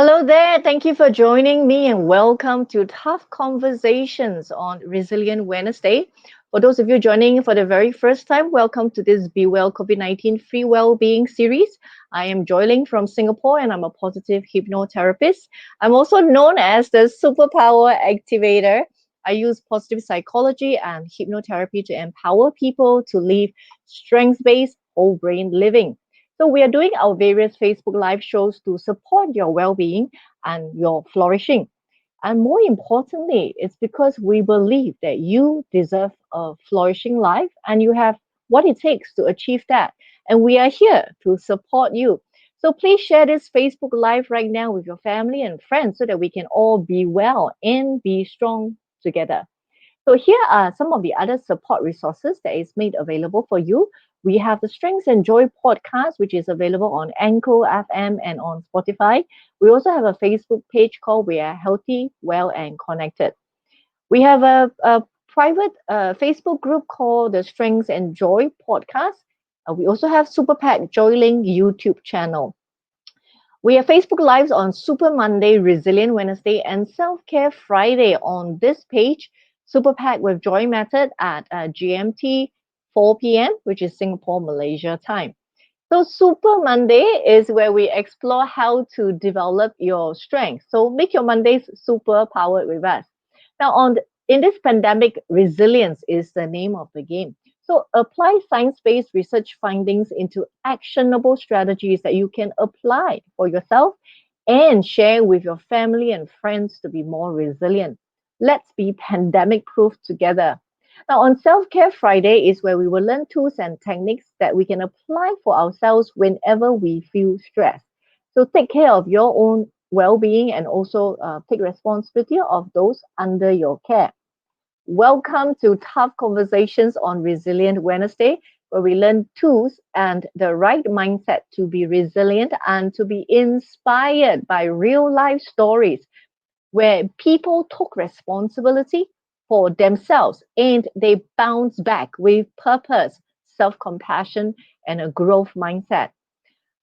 Hello there. Thank you for joining me and welcome to Tough Conversations on Resilient Wednesday. For those of you joining for the very first time, welcome to this Be Well COVID-19 Free Wellbeing series. I am Joy Leng from Singapore and I'm a positive hypnotherapist. I'm also known as the Superpower Activator. I use positive psychology and hypnotherapy to empower people to live strength based, whole brain living. So, we are doing our various Facebook Live shows to support your well being and your flourishing. And more importantly, it's because we believe that you deserve a flourishing life and you have what it takes to achieve that. And we are here to support you. So please share this Facebook Live right now with your family and friends so that we can all be well and be strong together. So here are some of the other support resources that is made available for you. We have the Strengths and Joy podcast, which is available on Anchor FM and on Spotify. We also have a Facebook page called We Are Healthy, Well and Connected. We have a private Facebook group called the Strengths and Joy podcast. We also have SuperPact Joyling YouTube channel. We have Facebook Lives on Super Monday, Resilient Wednesday, and Self Care Friday on this page. Super Pack with Joy Method at GMT 4 p.m., which is Singapore, Malaysia time. So, Super Monday is where we explore how to develop your strength. So, make your Mondays super powered with us. Now, in this pandemic, resilience is the name of the game. So, apply science based research findings into actionable strategies that you can apply for yourself and share with your family and friends to be more resilient. Let's be pandemic proof together. Now, on Self Care Friday is where we will learn tools and techniques that we can apply for ourselves whenever we feel stressed. So, take care of your own well being and also take responsibility of those under your care. Welcome to Tough Conversations on Resilient Wednesday, where we learn tools and the right mindset to be resilient and to be inspired by real life stories where people took responsibility for themselves and they bounce back with purpose, self compassion, and a growth mindset.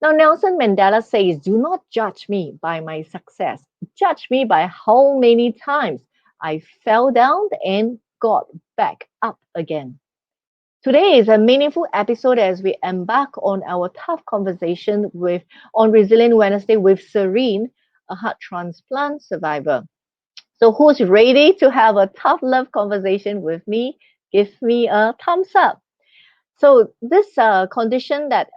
Now, Nelson Mandela says, do not judge me by my success. Judge me by how many times I fell down and got back up again. Today is a meaningful episode as we embark on our tough conversation with on Resilient Wednesday with Serene, a heart transplant survivor. So, who's ready to have a tough love conversation with me? Give me a thumbs up. So this condition that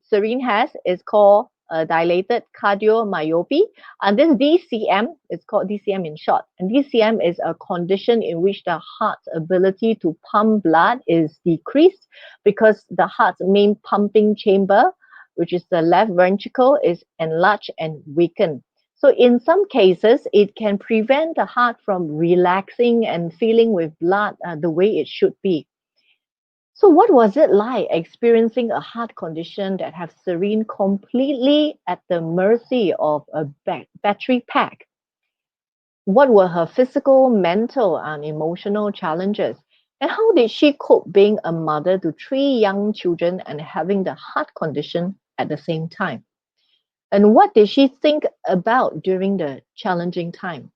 Serene has is called dilated cardiomyopathy, and this DCM is called DCM in short. And DCM is a condition in which the heart's ability to pump blood is decreased because the heart's main pumping chamber, which is the left ventricle, is enlarged and weakened. So in some cases, it can prevent the heart from relaxing and filling with blood the way it should be. So, what was it like experiencing a heart condition that have Serene completely at the mercy of a battery pack? What were her physical, mental, and emotional challenges? And how did she cope being a mother to three young children and having the heart condition at the same time? And what did she think about during the challenging time?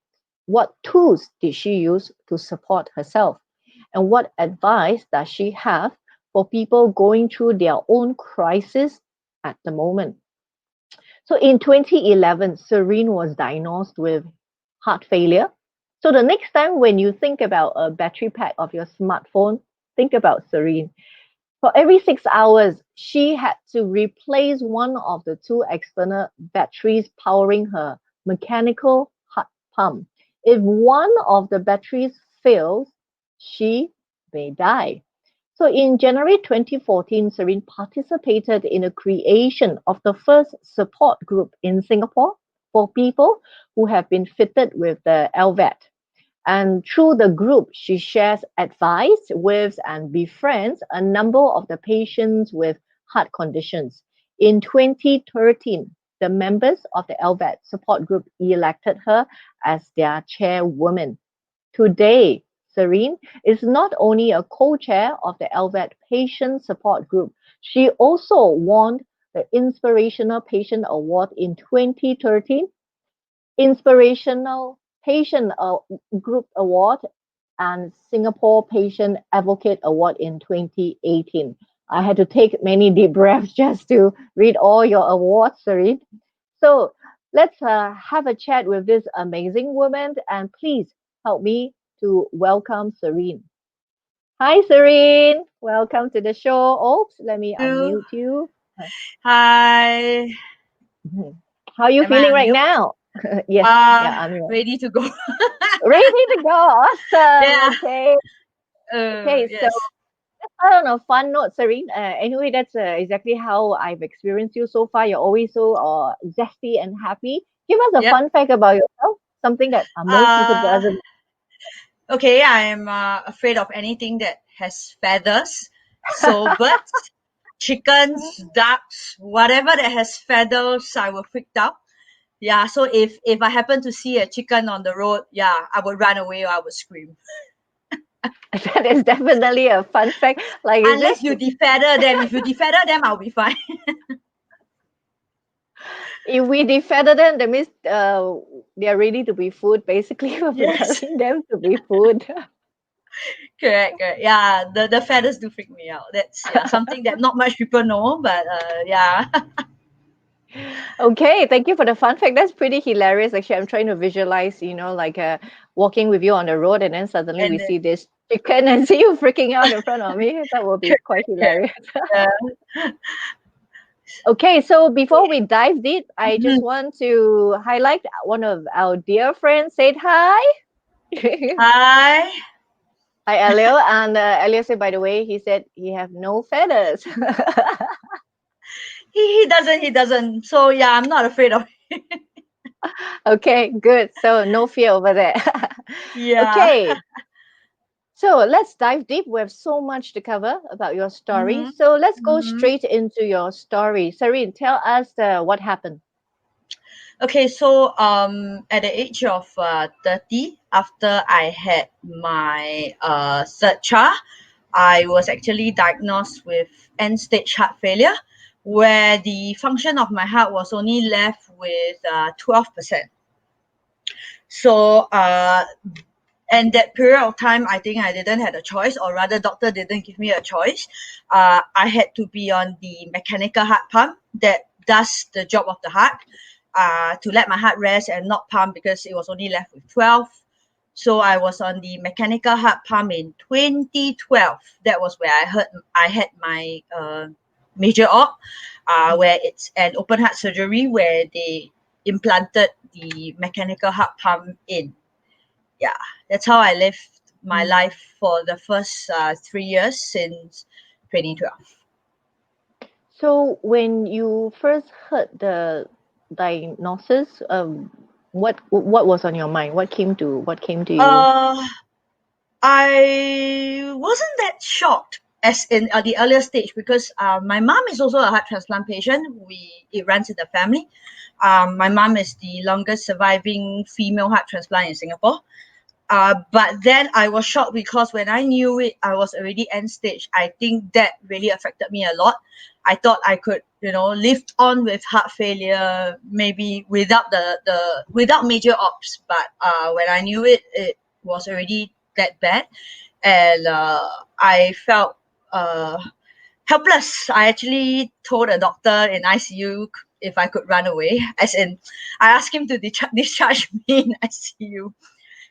What tools did she use to support herself? And what advice does she have for people going through their own crisis at the moment? So in 2011, Serene was diagnosed with heart failure. So the next time when you think about a battery pack of your smartphone, think about Serene. For every 6 hours, she had to replace one of the two external batteries powering her mechanical heart pump. If one of the batteries fails, she may die. So in January 2014, Serene participated in the creation of the first support group in Singapore for people who have been fitted with the LVAD. And through the group, she shares advice with and befriends a number of the patients with heart conditions. In 2013, the members of the LVAD support group elected her as their chairwoman. Today, Serene is not only a co-chair of the LVAD Patient Support Group, she also won the Inspirational Patient Award in 2013 Inspirational Patient Group Award and Singapore Patient Advocate Award in 2018. I had to take many deep breaths just to read all your awards, Serene. So let's have a chat with this amazing woman, and please help me to welcome Serene. Hi, Serene. Welcome to the show. Oops, let me You. unmute you. Hi. How are you Am I feeling right unmute? now? Yes, yeah, I'm here. Ready to go. Ready to go. Awesome. Yeah. Okay. Okay. So, Yes. I don't know, fun note, Serene. Anyway, that's exactly how I've experienced you so far. You're always so zesty and happy. Give us a Yep. fun fact about yourself. Something that most people Uh, doesn't. okay. I'm afraid of anything that has feathers. So birds, chickens, ducks, whatever that has feathers, I will freak out. Yeah. So if I happen to see a chicken on the road, yeah, I would run away or I would scream. That is definitely a fun fact. Like, is Unless it? you defeather them. If you defeather them, I'll be fine. If we defeather them, that means they are ready to be food. Basically, we're Yes. preparing them to be food. Correct, correct. Yeah, the feathers do freak me out. That's something that not much people know, but yeah. Okay, thank you for the fun fact. That's pretty hilarious. Actually, I'm trying to visualize, like walking with you on the road, and then suddenly we And then see this chicken and see you freaking out in front of me. That will be correct, quite correct. hilarious. Yeah. Okay, so before we dive deep, I just Mhm. want to highlight one of our dear friends said hi. Hi. Hi, Elio. And Elio said, by the way, he said he have no feathers. He doesn't, he doesn't. So yeah, I'm not afraid of. Okay, good. So no fear over there. Yeah. Okay, so let's dive deep. We have so much to cover about your story. Mm-hmm. So let's go Mm-hmm. straight into your story. Serene, tell us what happened. Okay, so at the age of 30, after I had my third child, I was actually diagnosed with end stage heart failure, where the function of my heart was only left with 12%. So, and that period of time, I think I didn't have a choice, or rather, doctor didn't give me a choice. I had to be on the mechanical heart pump that does the job of the heart, to let my heart rest and not pump because it was only left with 12. So I was on the mechanical heart pump in 2012. That was where I had my major op, where it's an open heart surgery where they implanted the mechanical heart pump in. Yeah, that's how I lived my Mm. life for the first 3 years since 2012. So when you first heard the diagnosis, what was on your mind? What came to you? Uh, I wasn't that shocked as in the earlier stage because my mom is also a heart transplant patient. It runs in the family. My mom is the longest surviving female heart transplant in Singapore. But then I was shocked because when I knew it, I was already end stage. I think that really affected me a lot. I thought I could, live on with heart failure, maybe without without major ops. But when I knew it, it was already that bad, and I felt uh, helpless. I actually told a doctor in ICU if I could run away, as in, I asked him to discharge me in ICU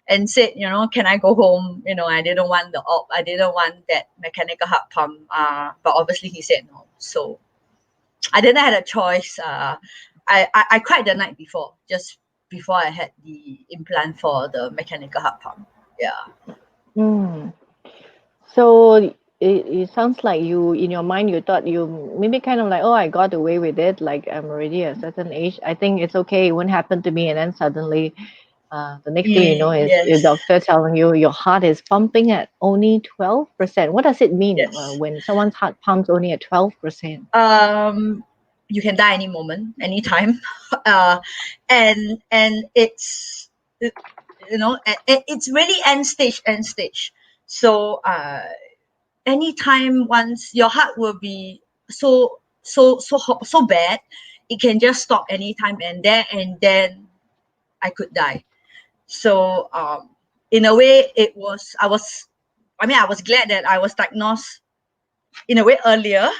and said, can I go home? I didn't want the op. I didn't want that mechanical heart pump. But obviously he said no. So I didn't have a choice. I cried the night before, just before I had the implant for the mechanical heart pump. Yeah. Mm. So it sounds like you, in your mind, you thought you maybe kind of like, oh, I got away with it. Like I'm already a certain age. I think it's okay. It won't happen to me. And then suddenly, the next thing you know is your Yes. doctor telling you your heart is pumping at only 12%. What does it mean Yes. when someone's heart pumps only at 12%? Um, you can die any moment, anytime. uh, and it's really end stage. So anytime once your heart will be so bad, it can just stop anytime and there and then I could die. So in a way, I was glad that I was diagnosed in a way earlier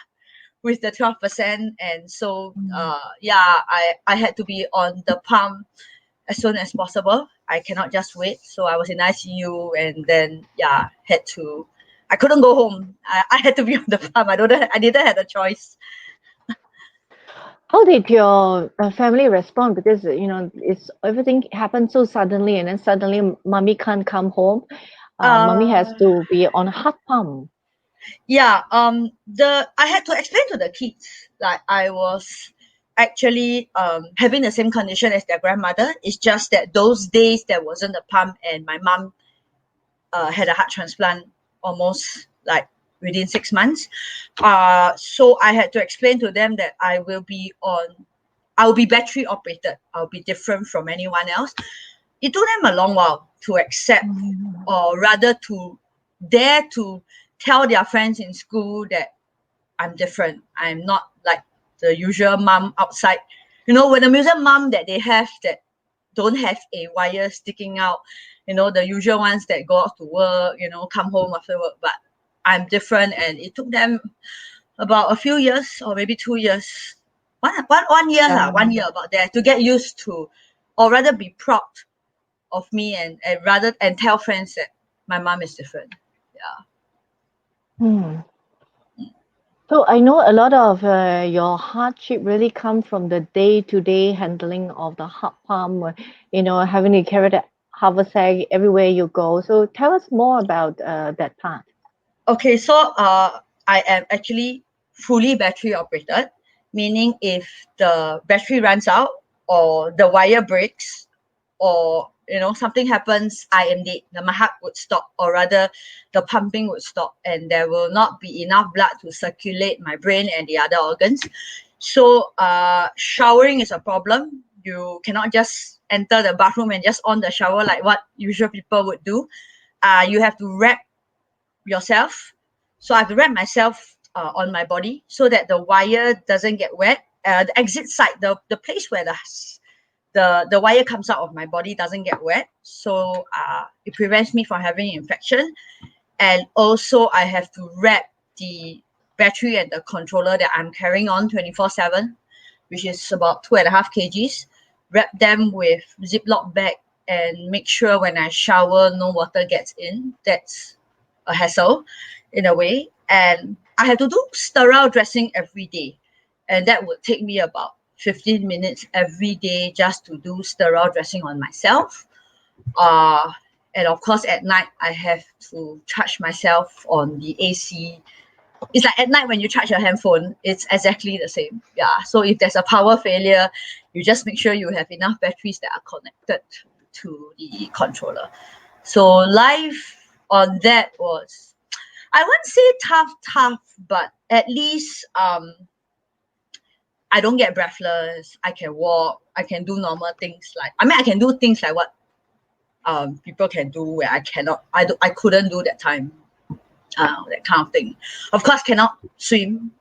with the 12%. And so yeah, I had to be on the pump as soon as possible. I cannot just wait. So I was in ICU, and then yeah, I couldn't go home. I had to be on the pump. I didn't have a choice. How did your family respond? Because it's everything happened so suddenly, and then suddenly mommy can't come home. Mommy has Uh, to be on heart pump. yeah, the I had to explain to the kids, like I was actually having the same condition as their grandmother. It's just that those days there wasn't a pump, and my mom had a heart transplant almost like within 6 months. So I had to explain to them that I'll be battery operated. I'll be different from anyone else. It took them a long while to accept, Mm. or rather to dare to tell their friends in school that I'm different. I'm not like the usual mom outside. When the museum mom that they have that don't have a wire sticking out, the usual ones that go out to work, come home after work. But I'm different, and it took them about a few years, or maybe 2 years, one year, Yeah. 1 year about that, to get used to, or rather be proud of me, and tell friends that my mom is different. Yeah. Hmm. So I know a lot of your hardship really come from the day-to-day handling of the heart pump, having to carry the haversack everywhere you go. So tell us more about that part. Okay, so I am actually fully battery operated, meaning if the battery runs out, or the wire breaks, or something happens, I am dead. My heart would stop, or rather the pumping would stop, and there will not be enough blood to circulate my brain and the other organs. So showering is a problem. You cannot just enter the bathroom and just on the shower like what usual people would do. You have to wrap yourself. So I have to wrap myself on my body so that the wire doesn't get wet. The exit side, the place where the wire comes out of my body doesn't get wet. So it prevents me from having infection. And also I have to wrap the battery and the controller that I'm carrying on 24/7, which is about 2.5 kgs. Wrap them with Ziploc bag, and make sure when I shower no water gets in. That's a hassle in a way. And I have to do sterile dressing every day. And that would take me about 15 minutes every day just to do sterile dressing on myself. Uh, and of course, at night, I have to charge myself on the AC. It's like at night when you charge your handphone, it's exactly the same. Yeah. So if there's a power failure, you just make sure you have enough batteries that are connected to the controller. So life on that was, I wouldn't say tough, but at least I don't get breathless. I can walk. I can do normal things, I can do things like what people can do where I cannot. I couldn't do that time. That kind of thing. Of course, cannot swim,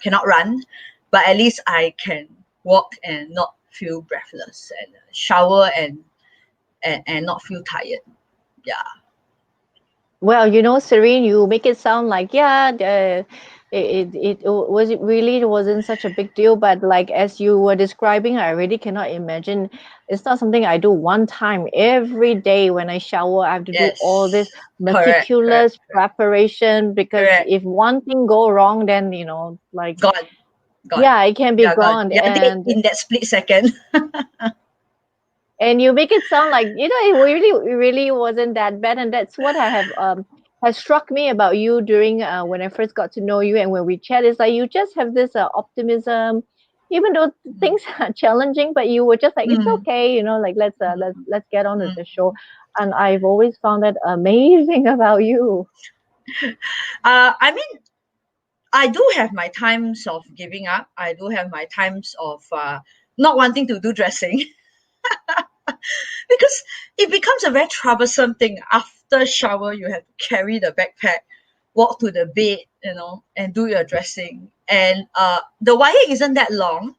cannot run, but at least I can walk and not feel breathless, and shower and not feel tired. Yeah. Well, Serene, you make it sound like, yeah, it really wasn't such a big deal, but like as you were describing, I really cannot imagine. It's not something I do one time every day. When I shower, I have to do all this Yes. Correct. Correct. meticulous preparation, because Correct. if one thing go wrong, then like, Gone. Gone. yeah, it can be Yeah, gone. gone. You're dead in that split second. And you make it sound like, it really wasn't that bad, and that's what I have has struck me about you during when I first got to know you, and when we chat, is like you just have this optimism, even though things are challenging, but you were just like, it's Mm, okay, like let's get on with mm. the show. And I've always found that amazing about you. I mean, I do have my times of giving up. I do have my times of not wanting to do dressing because it becomes a very troublesome thing. After shower, you have to carry the backpack, walk to the bed, and do your dressing. And the wire isn't that long.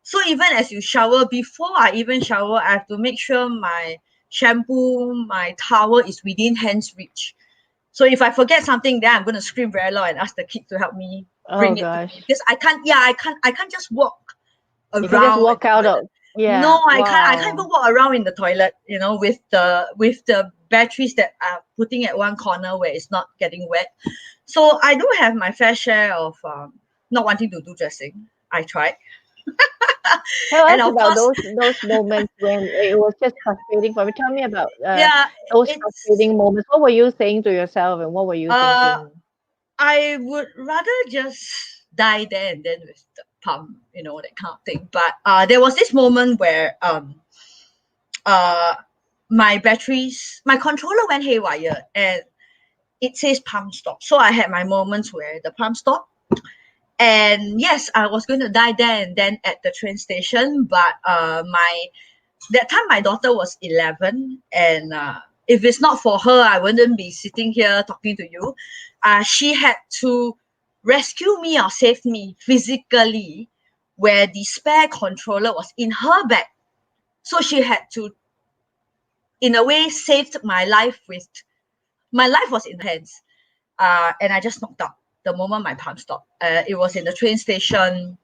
So even as you shower, before I even shower, I have to make sure my shampoo, my towel is within hand's reach. So if I forget something, then I'm going to scream very loud and ask the kid to help me Oh bring it to me gosh. because I can't just walk You can just around in walk the out toilet. of, yeah. No, I can't Wow. even walk around in the toilet, you know, with the batteries that are putting at one corner where it's not getting wet. So I do have my fair share of not wanting to do dressing. I tried. Tell And us of about course, those moments when it was just frustrating for me. Tell me about yeah, those it's frustrating moments. What were you saying to yourself, and what were you uh thinking? I would rather just die there and then with the pump, you know, that kind of thing. But there was this moment where uh my batteries, my controller went haywire and it says pump stop. So I had my moments where the pump stopped. And yes, I was going to die there and then at the train station. But my that time my daughter was 11, and if it's not for her, I wouldn't be sitting here talking to you. She had to rescue me or save me physically, where the spare controller was in her bag. So she had to, in a way, saved my life with my life was in her hands. And I just knocked out the moment my pump stopped. It was in the train station.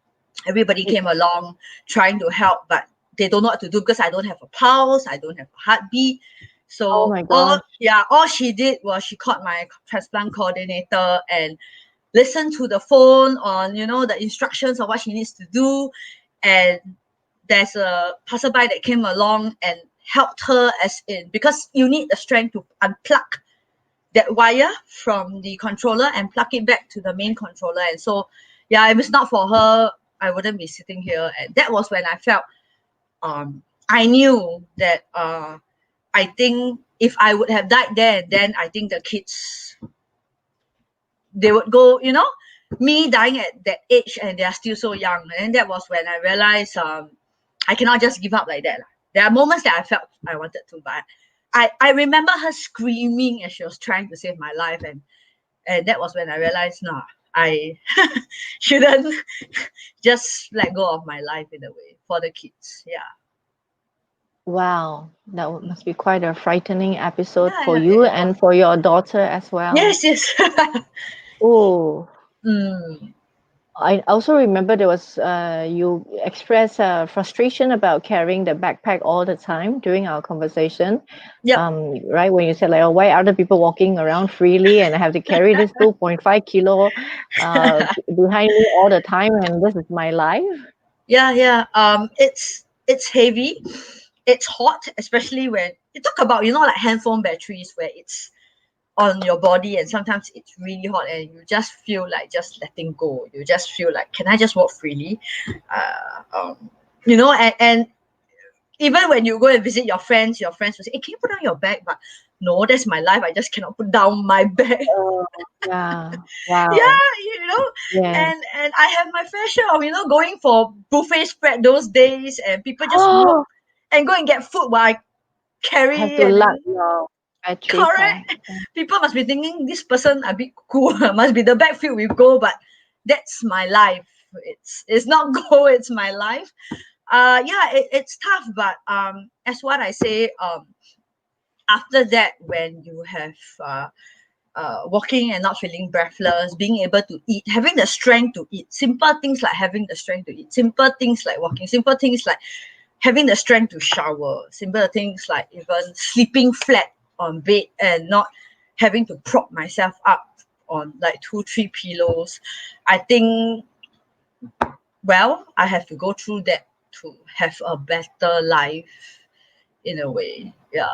Everybody Y- came along trying to help, but they don't know what to do because I don't have a pulse, I don't have a heartbeat. Oh So my gosh. all she did was she called my transplant coordinator and listened to the phone on, you know, the instructions of what she needs to do. And there's a passerby that came along and helped her, as in because you need the strength to unplug that wire from the controller and plug it back to the main controller. And so, yeah, if it's not for her, I wouldn't be sitting here. And that was when I felt, I knew that I think if I would have died there, then I think the kids, they would go, you know, me dying at that age and they are still so young. And that was when I realized I cannot just give up like that. There are moments that I felt I wanted to, but I remember her screaming as she was trying to save my life. And that was when I realized, nah, I shouldn't just let go of my life in a way for the kids. Yeah. Wow, that must be quite a frightening episode Yeah, for yeah, you it was. and for your daughter as well. Yes, yes. Oh, mm, I also remember there was you expressed frustration about carrying the backpack all the time during our conversation. yep. Right when you said like, oh, why are other people walking around freely and I have to carry this 2.5 kilo behind me all the time, and this is my life. Yeah, yeah. It's heavy. It's hot, especially when you talk about, you know, like handphone batteries where it's on your body and sometimes it's really hot and you just feel like just letting go. You just feel like, can I just walk freely? You know, and even when you go and visit your friends will say, hey, can you put down your bag? But no, that's my life. I just cannot put down my bag. Oh, yeah. Wow. Yeah, you know, Yes. and I have my fair share of, you know, going for buffet spread those days and people just walk Oh, and go and get food while I have carry to and lug then your battery pack. correct. People must be thinking this person a bit cool, must be the bag filled with gold, but that's my life. It's not gold, it's my life. Yeah, it's tough, but as what I say, after that, when you have walking and not feeling breathless, being able to eat, having the strength to eat, simple things like having the strength to eat, simple things like walking, simple things like having the strength to shower, simple things like even sleeping flat on bed and not having to prop myself up on like 2 3 pillows. I think, well, I have to go through that to have a better life in a way. Yeah.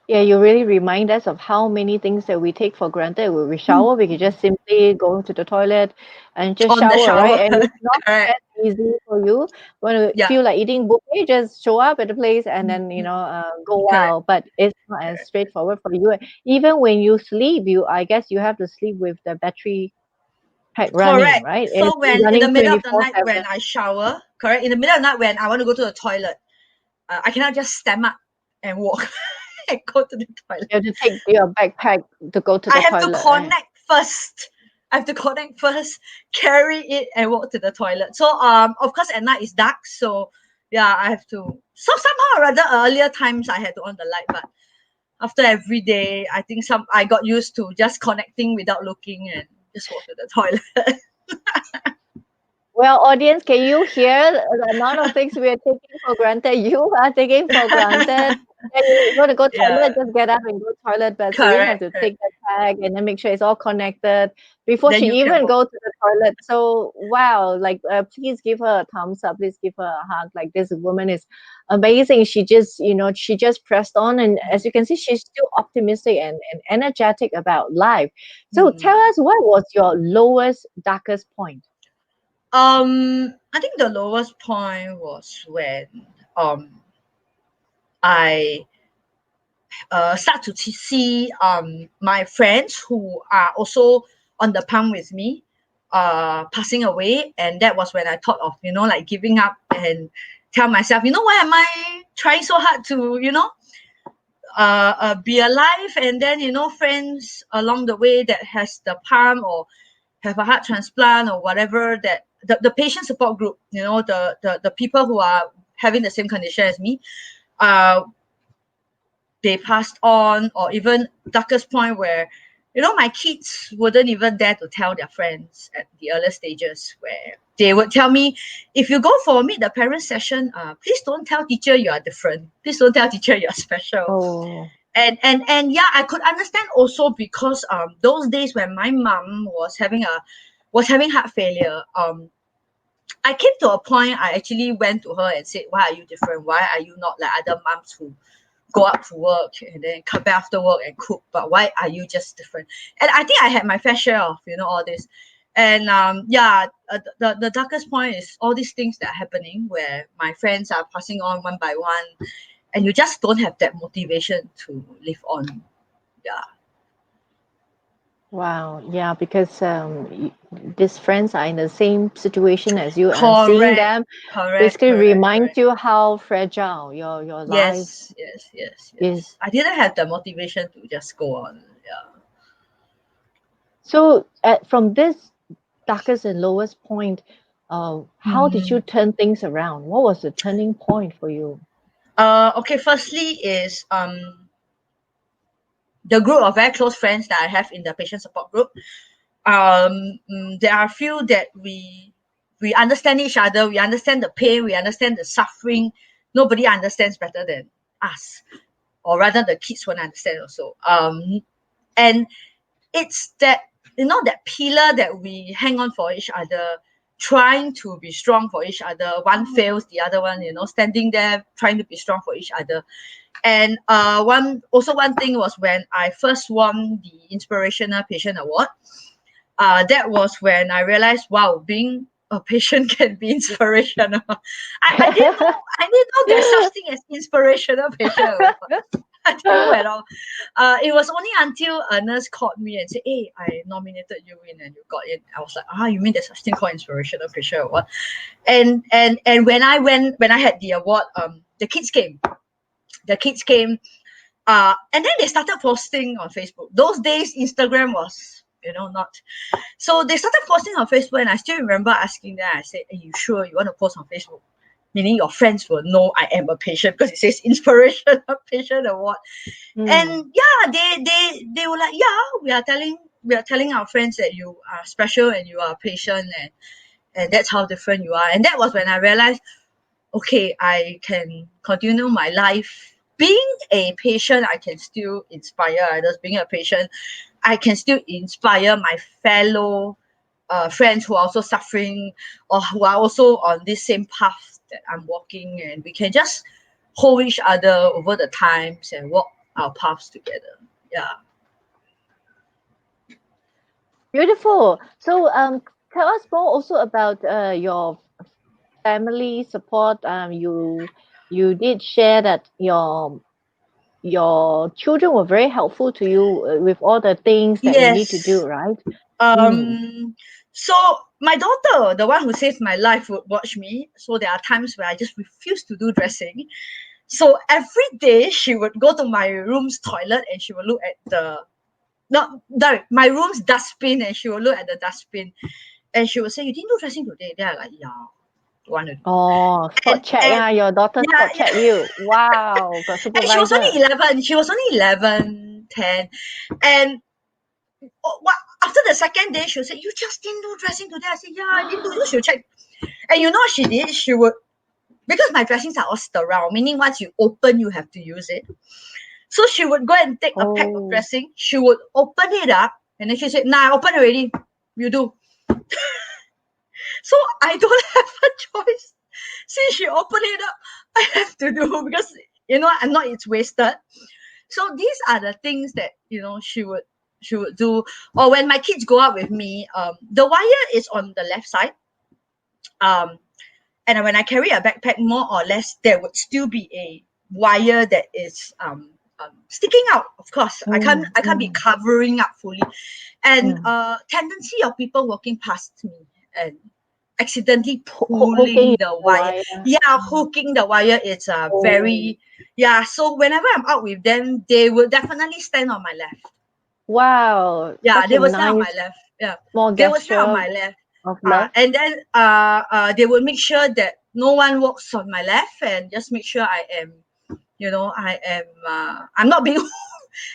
Yeah, you really remind us of how many things that we take for granted. When we Mm. shower, we can just simply go to the toilet and just On the shower, right? shower. And it's not Correct. that easy for you. When you Yeah. feel like eating buffet, just show up at the place and then, Mm, go correct. out. But it's not as Correct. straightforward for you. Even when you sleep, I guess you have to sleep with the battery pack running, Correct. right? It's So when in the running middle of the night 24/7. when I shower, correct, in the middle of the night when I want to go to the toilet, I cannot just stand up and walk and go to the toilet. You have to take your backpack to go to I the have to toilet, right? connect first. I have to connect first, carry it, and walk to the toilet. So of course at night it's dark, so yeah, I have to. So somehow or rather, earlier times I had to on the light, but after every day, I think I got used to just connecting without looking and just walk to the toilet. Well, audience, can you hear the amount of things we are taking for granted? You are taking for granted. Yeah, you want to go Yeah, toilet, just get up and go toilet. But Serene have correct, to correct. take the tag and then make sure it's all connected before Then she you can even walk. go to the toilet. So wow, like please give her a thumbs up. Please give her a hug. Like this woman is amazing. She just, she just pressed on, and as you can see, she's still optimistic and energetic about life. So tell Hmm. us, what was your lowest, darkest point? I think the lowest point was when um I start to see my friends who are also on the pump with me passing away, and that was when I thought of like giving up and tell myself, why am I trying so hard to be alive, and then friends along the way that has the pump or have a heart transplant or whatever, that the patient support group, the people who are having the same condition as me, uh they passed on. Or even darkest point where my kids wouldn't even dare to tell their friends at the earlier stages, where they would tell me, if you go for a meet the parents session, please don't tell teacher you are different, please don't tell teacher you are special. Oh. And yeah, I could understand also, because those days when my mom was having heart failure, I came to a point, I actually went to her and said, why are you different, why are you not like other moms who go out to work and then come back after work and cook, but why are you just different? And I think I had my fair share of all this. And yeah, the darkest point is all these things that are happening, where my friends are passing on one by one, and you just don't have that motivation to live on. Yeah. Wow, yeah, because these friends are in the same situation as you, and seeing Correct, them correct, basically correct, reminds correct. you how fragile your life Yes, yes, yes, yes. is. I didn't have the motivation to just go on. Yeah. So, from this darkest and lowest point, how did you Hmm. turn things around? What was the turning point for you? Okay, firstly is the group of very close friends that I have in the patient support group. There are a few that we understand each other, we understand the pain, we understand the suffering. Nobody understands better than us, or rather the kids won't understand also. And it's that, that pillar that we hang on for each other, trying to be strong for each other. One fails, the other one, standing there trying to be strong for each other. And one thing was when I first won the Inspirational Patient Award. That was when I realized, wow, being a patient can be inspirational. I didn't know there's such thing as inspirational patient award. I didn't know at all. It was only until a nurse called me and said, "Hey, I nominated you in and you got in." I was like, you mean there's such thing called inspirational patient award? And when I had the award, the kids came, and then they started posting on Facebook. Those days, Instagram was, not. So they started posting on Facebook, and I still remember asking them. I said, "Are you sure you want to post on Facebook? Meaning your friends will know I am a patient, because it says inspirational patient award." And Hmm. yeah, they were like, "Yeah, we are telling our friends that you are special and you are a patient, and that's how different you are." And that was when I realized, okay, I can continue my life. Being a patient, I can still inspire others. Being a patient, I can still inspire my fellow friends who are also suffering, or who are also on this same path that I'm walking, and we can just hold each other over the times and walk our paths together. Yeah. Beautiful. So, tell us more also about your family support. You did share that your children were very helpful to you with all the things that you need to do, Yes. right? Mm. Um. So my daughter, the one who saved my life, would watch me. So there are times where I just refuse to do dressing. So every day she would go to my room's toilet and she would look at not my room's dustbin, and she will look at the dustbin, and she will say, "You didn't do dressing today?" Then I'm like, "Yeah, want to do." Oh, spot check. And Your daughter yeah, spot yeah. check you. Wow, got And she was supervisor. only 11. She was only 11, 10, and what after the second day, she'll say, "You just didn't do dressing today." I said, "Yeah, I didn't do." So she'll check, and you know what she did? She would, because my dressings are all sterile, meaning once you open, you have to use it. So she would go and take a pack of Oh, dressing. She would open it up, and then she said, "Nah, I open already. You do." So I don't have a choice. Since she opened it up, I have to do, because I'm not, it's wasted. So these are the things that she would do. Or when my kids go out with me, the wire is on the left side. Um, and when I carry a backpack, more or less, there would still be a wire that is sticking out. Of course, I can't be mm. covering up fully. And Mm. tendency of people walking past me and accidentally Hooking pulling the the wire. wire. Yeah, Mm. hooking the wire. It's Oh, very, yeah. So whenever I'm out with them, they will definitely stand on my left. wow, Yeah, such they a will stand on nice my left. Yeah, small they will stand on gesture my left. of love. And then they will make sure that no one walks on my left, and just make sure I'm not being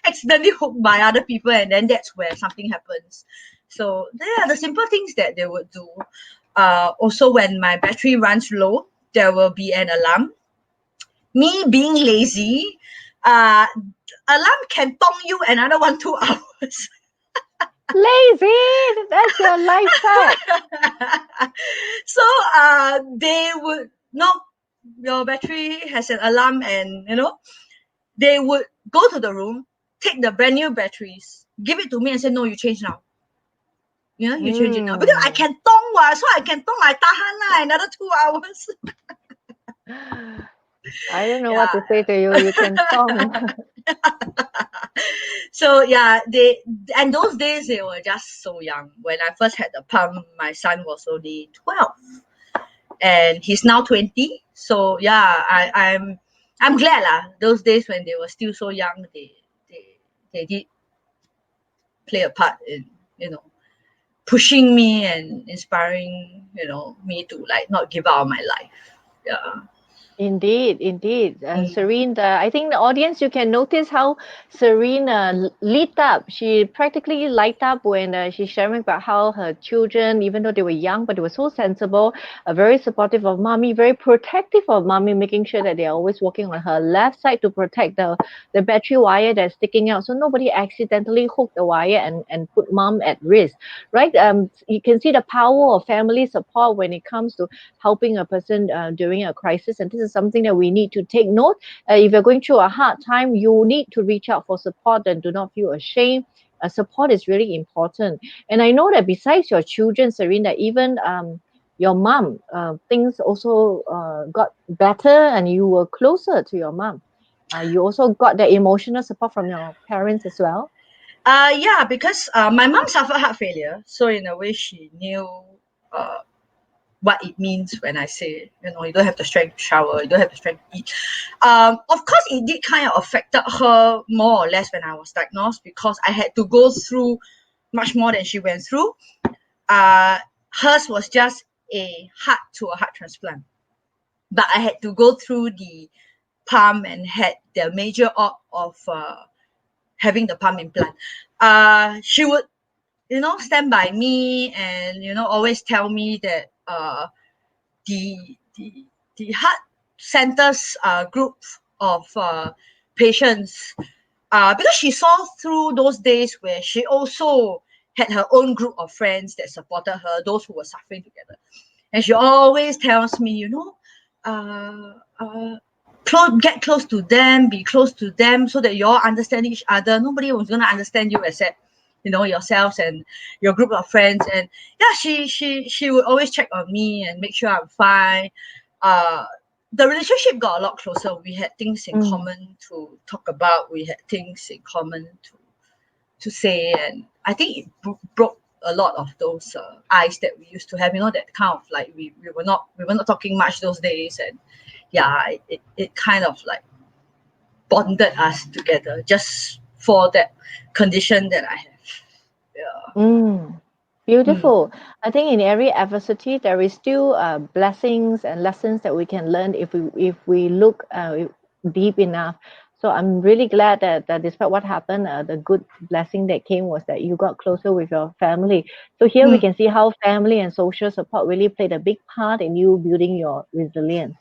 accidentally hooked by other people, and then that's where something happens. So they are the simple things that they would do. Also, when my battery runs low, there will be an alarm. Me being lazy, alarm can tong you another 1-2 hours. Lazy, that's your life hack. So they would no, your battery has an alarm, and they would go to the room, take the brand new batteries, give it to me, and say, "No, you change now. You change it now, because I Mm. can tong so I can tong, I tahan lah, another 2 hours." I don't know what to say Yeah. to you. You can song. So yeah, and those days they were just so young. When I first had the pump, my son was only 12, and he's now 20. So yeah, I'm glad lah. Those days when they were still so young, they did play a part in you know pushing me and inspiring me to like not give up on my life. Yeah. Indeed, indeed. Mm. Serene, I think the audience, you can notice how Serene lit up. She practically light up when she's sharing about how her children, even though they were young, but they were so sensible, very supportive of mommy, very protective of mommy, making sure that they're always walking on her left side to protect the battery wire that's sticking out, so nobody accidentally hook the wire and put mom at risk, right? You can see the power of family support when it comes to helping a person during a crisis. And this is something that we need to take note. If you're going through a hard time, you need to reach out for support and do not feel ashamed. Support is really important. And I know that besides your children, Serena, even your mom, things also got better and you were closer to your mom. You also got the emotional support from your parents as well. Yeah, because my mom suffered heart failure, so in a way she knew uh, what it means when I say, you don't have the strength to shower, you don't have the strength to eat. Of course, it did kind of affected her more or less when I was diagnosed, because I had to go through much more than she went through. Uh, Hers was just a heart to a heart transplant, but I had to go through the pump and had the major op of having the pump implant. She would stand by me and always tell me that the the the heart centers group of patients, because she saw through those days where she also had her own group of friends that supported her, those who were suffering together. And she always tells me, uh, uh, get close to them, be close to them, so that you all understand each other. Nobody was gonna understand you except yourselves and your group of friends. And yeah, she would always check on me and make sure I'm fine. uh the relationship got a lot closer. We had things in Mm. common to talk about, we had things in common to say, and I think it broke a lot of those ice that we used to have. That kind of like we were not talking much those days, and yeah, it kind of like bonded us together just for that condition that I have. Yeah. Mm, Mm. beautiful. I think in every adversity there is still blessings and lessons that we can learn if we look deep enough. So I'm really glad that despite what happened, the good blessing that came was that you got closer with your family. So here we Mm. can see how family and social support really played a big part in you building your resilience.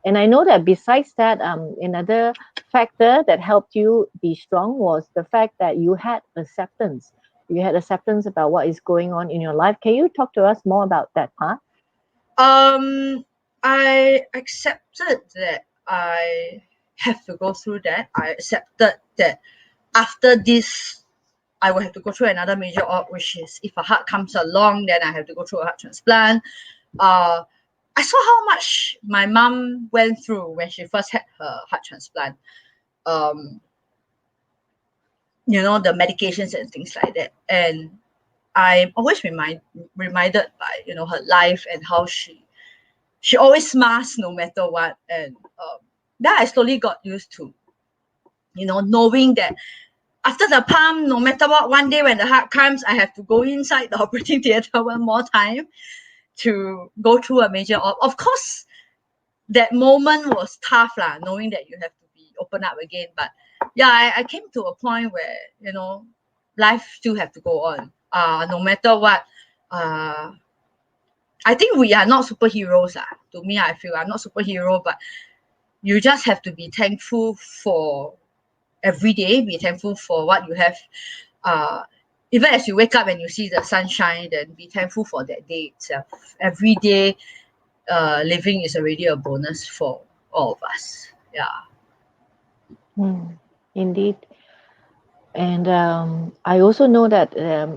And I know that besides that, another factor that helped you be strong was the fact that you had acceptance. You had acceptance about what is going on in your life. Can you talk to us more about that part? Um, I accepted that I have to go through that. I accepted that after this, I will have to go through another major op, which is if a heart comes along, then I have to go through a heart transplant. Uh, I saw how much my mom went through when she first had her heart transplant. Um, the medications and things like that. And I'm always reminded by her life and how she always smiles no matter what. And that I slowly got used to. Knowing that after the pump, no matter what, one day when the heart comes, I have to go inside the operating theater one more time to go through a major op. Of course, that moment was tough lah, knowing that you have to be open up again. But yeah, I came to a point where life still have to go on. No matter what. Uh, I think we are not superheroes lah. To me, I feel I'm not superhero, but you just have to be thankful for every day. Be thankful for what you have. Uh, Even as you wake up and you see the sunshine, then be thankful for that day itself. Every day, living is already a bonus for all of us. Yeah. Hmm, indeed. And I also know that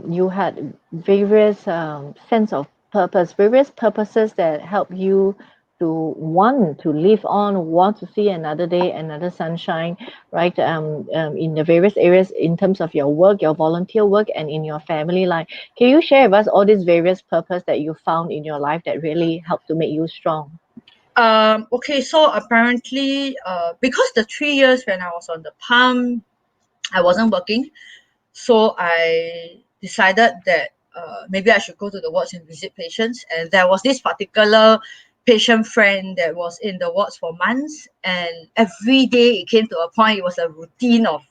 you had various sense of purpose, various purposes that help you to want to live on, want to see another day, another sunshine, right? In the various areas in terms of your work, your volunteer work, and in your family life. Can you share with us all these various purpose that you found in your life that really helped to make you strong? Okay, so apparently, because the 3 years when I was on the palm, I wasn't working. So I decided that maybe I should go to the wards and visit patients. And there was this particular patient friend that was in the wards for months. And every day it came to a point, it was a routine of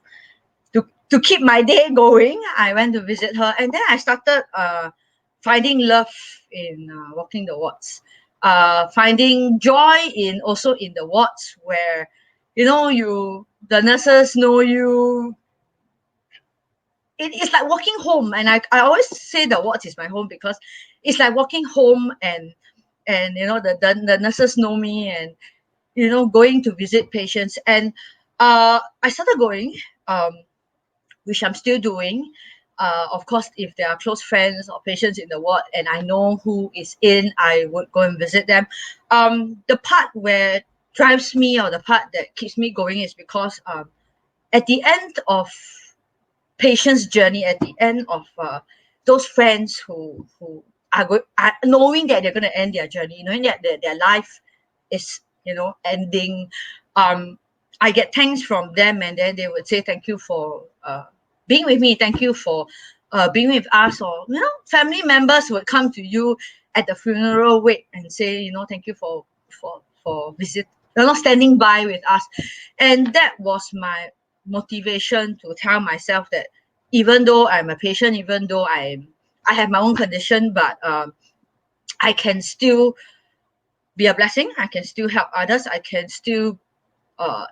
to keep my day going. I went to visit her. And then I started finding love in walking the wards, finding joy in also in the wards where, the nurses know you. It's like walking home, and I always say the wards is my home because it's like walking home, and the nurses know me, and going to visit patients. And I started going, um which I'm still doing. Of course, if there are close friends or patients in the ward and I know who is in, I would go and visit them. The part where drives me, or the part that keeps me going, is because at the end of patient's journey, at the end of those friends who are knowing that they're going to end their journey, knowing that their life is ending. um I get thanks from them, and then they would say thank you for being with me, thank you for being with us. Or family members would come to you at the funeral wake and say, thank you for visit, standing by with us. And that was my motivation to tell myself that even though I'm a patient, even though I have my own condition, but I can still be a blessing. I can still help others. I can still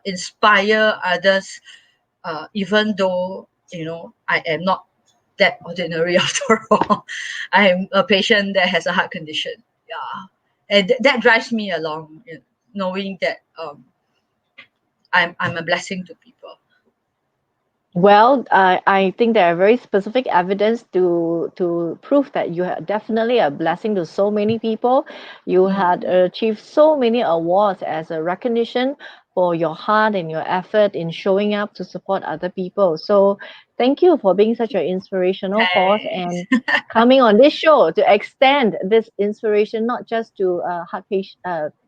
inspire others, even though I am not that ordinary after all. I am a patient that has a heart condition. Yeah, and that drives me along, knowing that I'm a blessing to people. Well, I think there are very specific evidence to prove that you are definitely a blessing to so many people. You had Mm. achieved so many awards as a recognition for your heart and your effort in showing up to support other people. So thank you for being such an inspirational force Thanks. and coming on this show to extend this inspiration not just to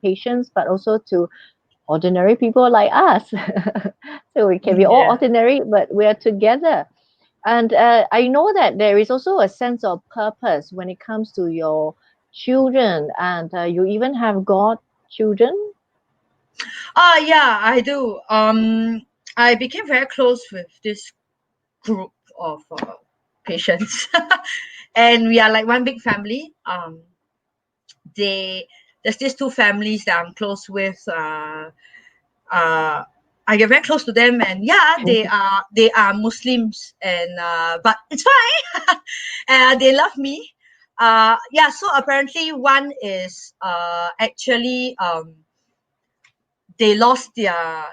patients but also to ordinary people like us. So we can be all Yeah. ordinary, but we are together. And I know that there is also a sense of purpose when it comes to your children, and you even have godchildren. Yeah, I do. I became very close with this group of patients, and we are like one big family. They There's these two families that I'm close with. Uh, I get very close to them, and yeah, they are Muslims, and but it's fine. They love me. Yeah. So apparently, one is actually they lost their.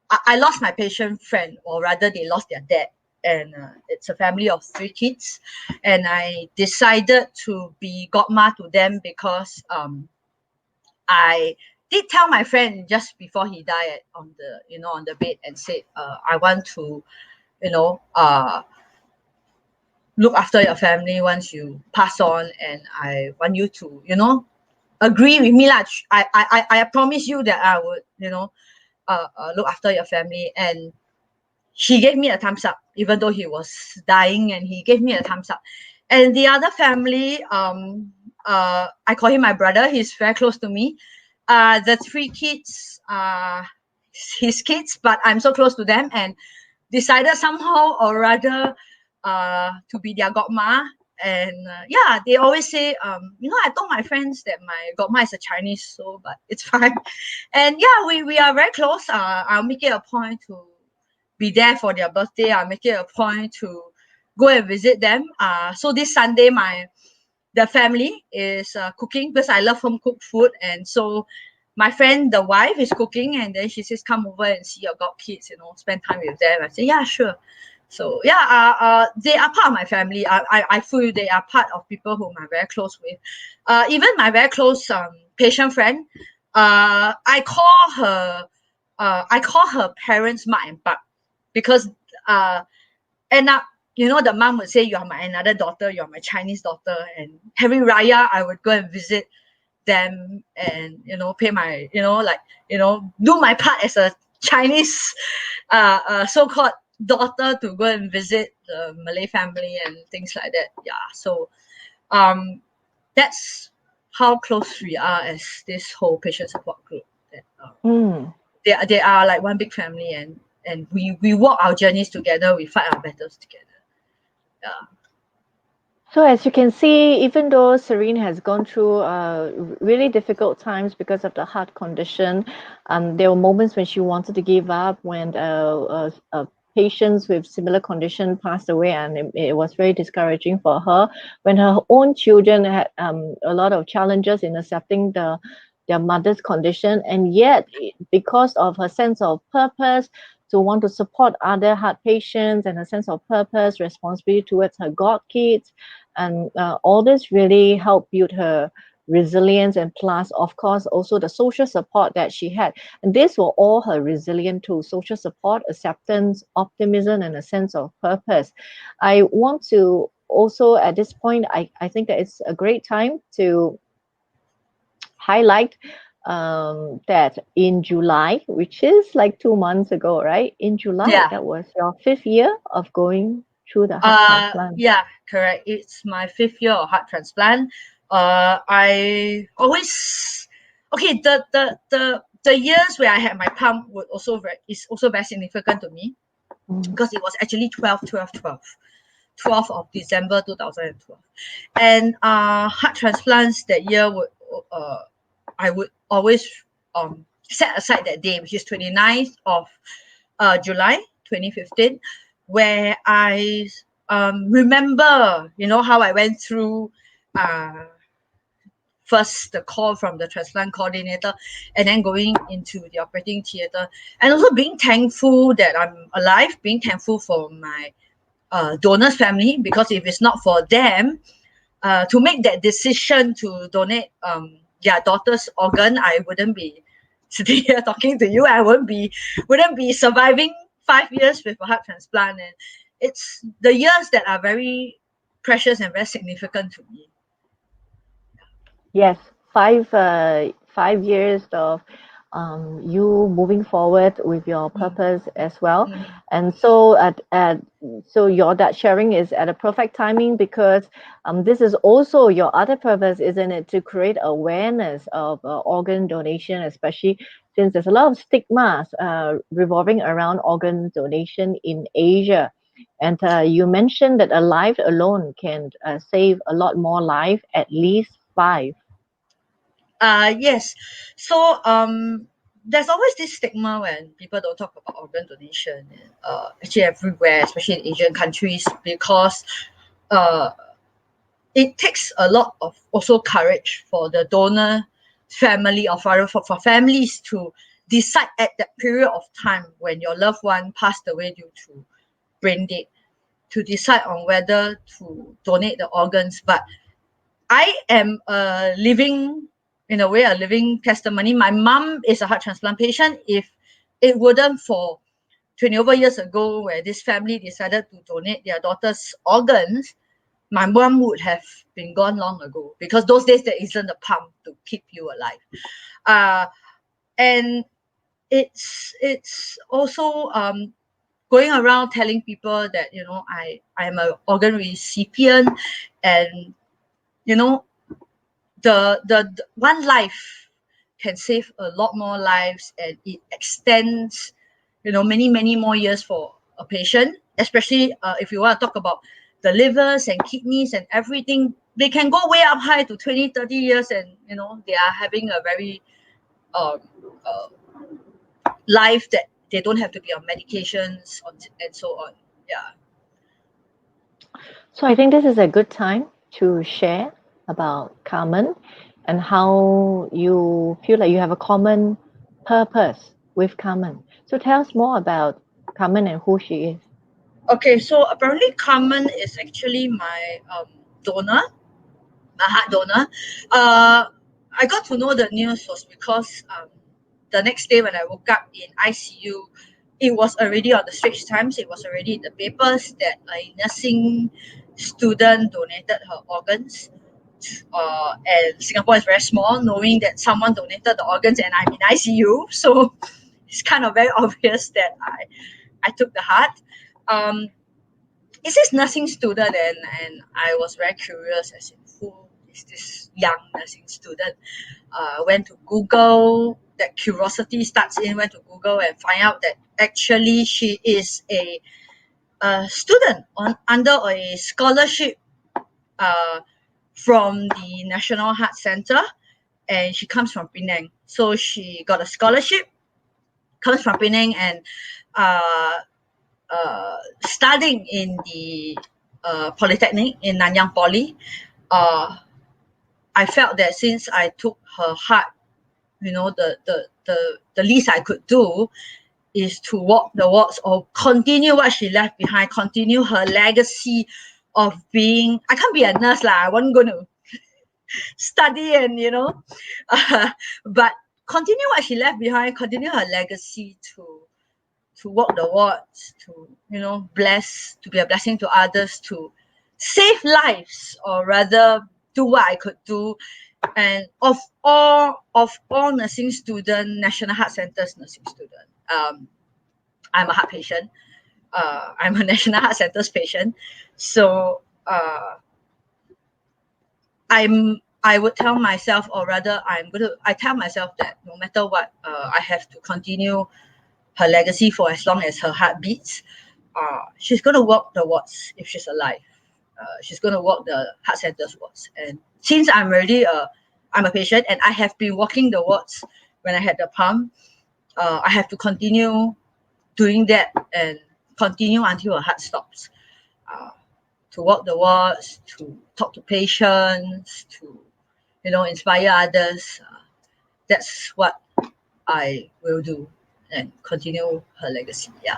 I lost my patient friend, or rather, they lost their dad. And it's a family of three kids, and I decided to be godma to them because I did tell my friend just before he died on the on the bed and said, I want to you know look after your family once you pass on, and I want you to agree with me lah. I promise you that I would look after your family. And he gave me a thumbs up, even though he was dying, and he gave me a thumbs up. And the other family, I call him my brother. He's very close to me. The three kids, his kids, but I'm so close to them, and decided somehow or rather to be their godma. And yeah, they always say, I told my friends that my godma is a Chinese, so but it's fine. And yeah, we are very close. I'll make it a point to be there for their birthday. I'll make it a point to go and visit them. So this Sunday, the family is cooking because I love home cooked food, and so my friend, the wife, is cooking, and then she says, "Come over and see your god kids. Spend time with them." I say, "Yeah, sure." So yeah, they are part of my family. I feel they are part of people whom I'm very close with. Even my very close patient friend, I call her parents Ma and Pa, because uh end up, the mom would say, "You are my another daughter, you are my Chinese daughter." And every Raya, I would go and visit them, and pay my do my part as a Chinese so-called daughter, to go and visit the Malay family and things like that. Yeah. So um that's how close we are as this whole patient support group, that Mm. they are like one big family, and we walk our journeys together, we fight our battles together. Yeah. So as you can see, even though Serene has gone through really difficult times because of the heart condition, there were moments when she wanted to give up, when patients with similar condition passed away, and it was very discouraging for her. When her own children had a lot of challenges in accepting their mother's condition, and yet because of her sense of purpose to want to support other heart patients, and a sense of purpose, responsibility towards her god kids, and all this really helped build her resilience, and plus of course also the social support that she had, and these were all her resilient tools: social support, acceptance, optimism, and a sense of purpose. I want to also at this point, I think that it's a great time to highlight that in July, which is like 2 months ago, right? In July, Yeah. that was your fifth year of going through the heart transplant. Yeah, correct. It's my fifth year of heart transplant. I always okay. The years where I had my pump is also very significant to me, Mm. because it was actually 12 of December 2012. And heart transplants that year would uh I would always set aside that day, which is 29th of July 2015, where I remember, how I went through uh, first the call from the transplant coordinator, and then going into the operating theater, and also being thankful that I'm alive, being thankful for my donors family, because if it's not for them to make that decision to donate their daughter's organ, I wouldn't be sitting here talking to you. I wouldn't be surviving 5 years with a heart transplant. And it's the years that are very precious and very significant to me. Yes, 5 years of you moving forward with your Mm, purpose as well. mhm. And so so your that sharing is at a perfect timing because this is also your other purpose, isn't it, to create awareness of organ donation, especially since there's a lot of stigmas revolving around organ donation in Asia. And you mentioned that a life alone can save a lot more life, at least five. Yes. So there's always this stigma when people don't talk about organ donation. Actually, everywhere, especially in Asian countries, because uh, it takes a lot of also courage for the donor family or for families to decide at that period of time when your loved one passed away due to brain dead to decide on whether to donate the organs. But I am a living, in a way, a living testimony. My mom is a heart transplant patient. If it wouldn't for 20 over years ago, where this family decided to donate their daughter's organs, my mom would have been gone long ago because those days there isn't a pump to keep you alive. Uh, and it's also going around telling people that I'm an organ recipient, and you know the one life can save a lot more lives, and it extends many more years for a patient, especially if you want to talk about the livers and kidneys and everything. They can go way up high to 20-30 years, and they are having a very um, uh, life that they don't have to be on medications and so on. Yeah. So I think this is a good time to share about Carmen and how you feel like you have a common purpose with Carmen. So tell us more about Carmen and who she is. Okay, so apparently Carmen is actually my donor, my heart donor. I got to know the news was because the next day when I woke up in ICU, it was already on the Straits Times. It was already in the papers that a nursing student donated her organs. And Singapore is very small, knowing that someone donated the organs and I'm in ICU. So it's kind of very obvious that I took the heart. Um, it says nursing student, and I was very curious as in who is this young nursing student. Went to Google. That curiosity starts in. Went to Google and find out that actually she is a student under a scholarship uh, from the National Heart Center, and she comes from Penang. So she got a scholarship, comes from Penang, and uh, studying in the Polytechnic in Nanyang Poly. Uh, I felt that since I took her heart, the least I could do is to walk the walks or continue what she left behind, continue her legacy of being. I can't be a nurse lah. I wasn't going to study and uh, but continue what she left behind, continue her legacy to walk the wards, to bless, to be a blessing to others, to save lives, or rather do what I could do. And of all nursing student, National Heart Center's nursing student, I'm a heart patient. I'm a National Heart Center's patient. So I would tell myself, or rather I tell myself that no matter what, I have to continue her legacy for as long as her heart beats. She's going to walk the wards if she's alive. She's going to walk the heart center's wards. And since I'm a patient and I have been walking the wards when I had the pump, I have to continue doing that and continue until her heart stops. Uh, to walk the wards, to talk to patients, to inspire others. That's what I will do and continue her legacy. Yeah.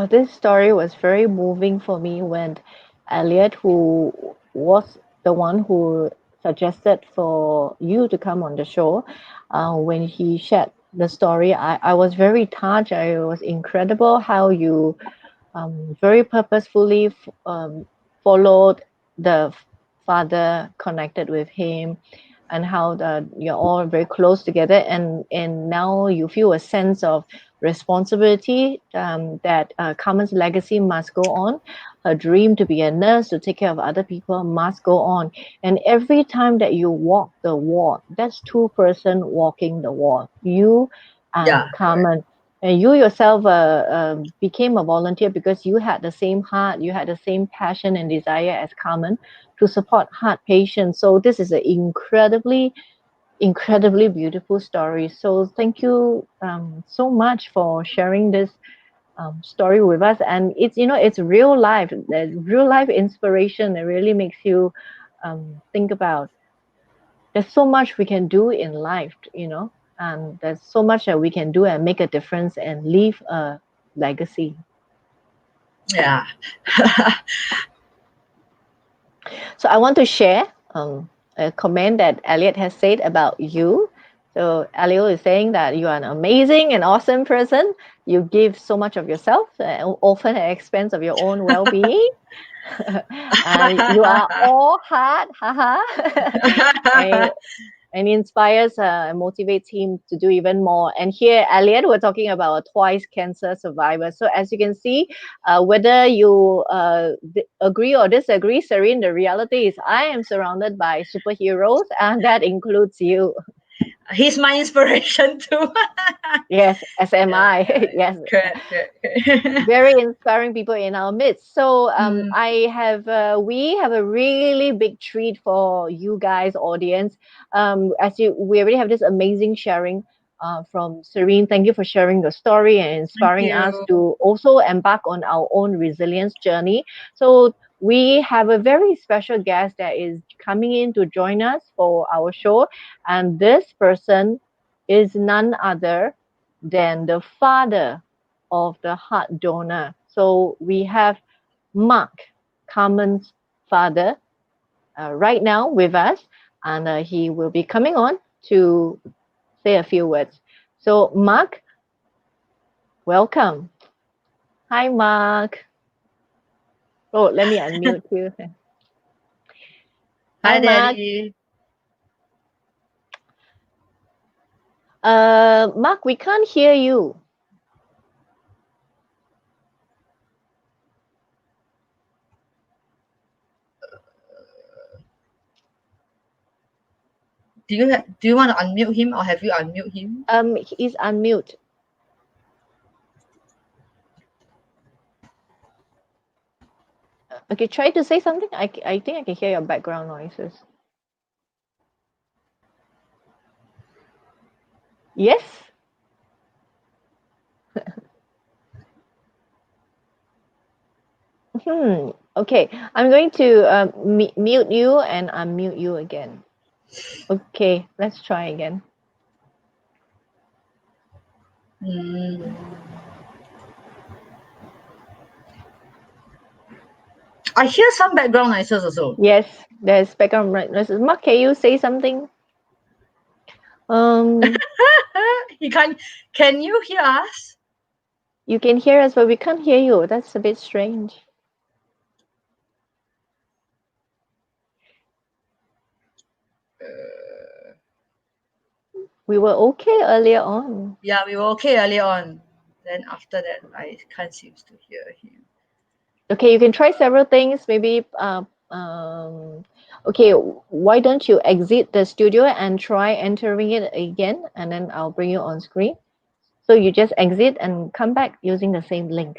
This story was very moving for me when Elliot, who was the one who suggested for you to come on the show, when he shared the story, I was very touched. I was incredible how you very purposefully followed the father, connected with him, and how you're all very close together, and now you feel a sense of responsibility, that Carmen's legacy must go on. Her dream to be a nurse, to take care of other people, must go on. And every time that you walk the ward, that's two-person walking the ward, you and Yeah, correct. Carmen. And you yourself became a volunteer because you had the same heart, you had the same passion and desire as Carmen to support heart patients. So this is an incredibly beautiful story. So thank you so much for sharing this story with us. And it's, it's real life, real life inspiration that really makes you think about there's so much we can do in life, and there's so much that we can do and make a difference and leave a legacy. Yeah. So I want to share a comment that Elliot has said about you. So Elliot is saying that you are an amazing and awesome person. You give so much of yourself, often at expense of your own well-being. And you are all heart, haha. and and inspires and motivates him to do even more. And here, Elliot, we're talking about a twice cancer survivor. So as you can see, whether you agree or disagree, Serene, the reality is I am surrounded by superheroes, and that includes you. He's my inspiration too. Yes, as am Yeah, I. yeah, Yes, correct, correct. very inspiring people in our midst. So Mm, we have a really big treat for you guys, audience. We already have this amazing sharing from Serene. Thank you for sharing your story and thank inspiring us you. to also embark on our own resilience journey. So we have a very special guest that is coming in to join us for our show, and this person is none other than the father of the heart donor. So we have Mark, Carmen's father, right now with us, and he will be coming on to say a few words. So, Mark, welcome. Hi, Mark. Oh, let me unmute you. Hi, Hi, Mark. Daddy. Mark, we can't hear you. Do you want to unmute him or have you unmute him? He's unmute. Okay, try to say something. I think I can hear your background noises. Yes. Okay, I'm going to mute you and unmute you again. Okay, let's try again. Mm. I hear some background noises also. Yes, there's background noises. Mark, can you say something? Um, He can't. Can you hear us? you can hear us, but we can't hear you. That's a bit strange. We were okay earlier on. Yeah, we were okay earlier on. Then after that, I can't seem to hear him. Okay, you can try several things. Maybe, okay, why don't you exit the studio and try entering it again, and then I'll bring you on screen. So you just exit and come back using the same link.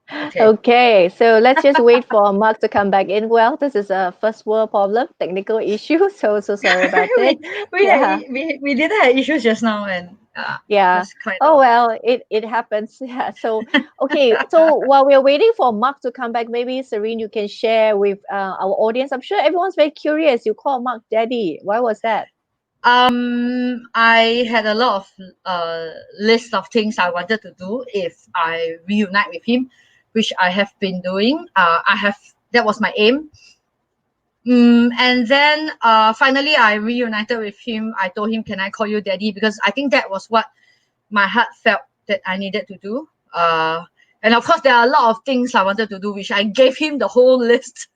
Okay. Okay, so let's just wait for Mark to come back in. Well, this is a first world problem, technical issue. So sorry about it. we Yeah, we did have issues just now, and yeah. that's kind Oh of. well, it happens. Yeah. So okay, so while we're waiting for Mark to come back, maybe Serene, you can share with our audience. I'm sure everyone's very curious. You call Mark Daddy. Why was that? I had a lot of list of things I wanted to do if I reunite with him, which I have been doing. I have that was my aim. And then finally I reunited with him. I told him, "Can I call you daddy?" Because I think that was what my heart felt that I needed to do. And of course, there are a lot of things I wanted to do, which I gave him the whole list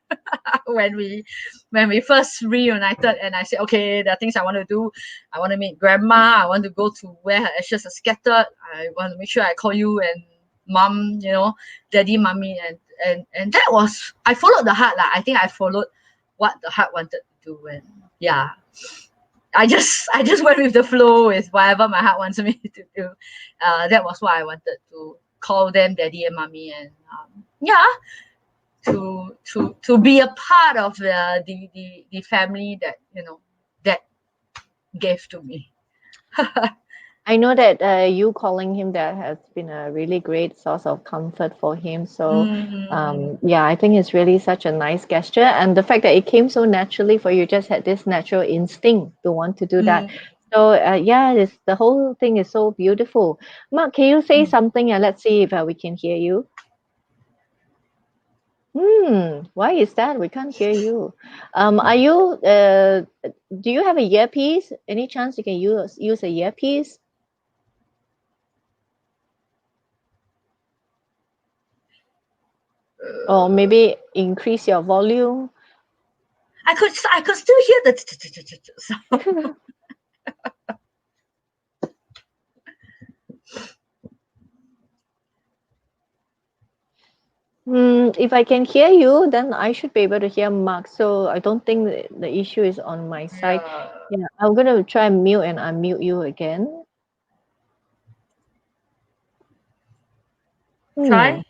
when we first reunited. And I said, okay, there are things I want to do. I want to meet grandma. I want to go to where her ashes are scattered. I want to make sure I call you and mom, daddy, mommy, and that was, I followed the heart. I think I followed what the heart wanted to do. And yeah, I just went with the flow with whatever my heart wants me to do. That was why I wanted to call them daddy and mommy, and yeah, to be a part of the family that that gave to me. I know that you calling him that has been a really great source of comfort for him. So, Mm-hmm. yeah, I think it's really such a nice gesture. And the fact that it came so naturally for you, just had this natural instinct to want to do that. So, yeah, the whole thing is so beautiful. Mark, can you say something and let's see if we can hear you? Why is that? We can't hear you. Are you, do you have a earpiece? Any chance you can use a earpiece? Or maybe increase your volume. I could still hear the sound. If I can hear you, then I should be able to hear Mark. So I don't think the issue is on my side. Yeah. Yeah, I'm gonna try and mute and unmute you again. Hmm. Try.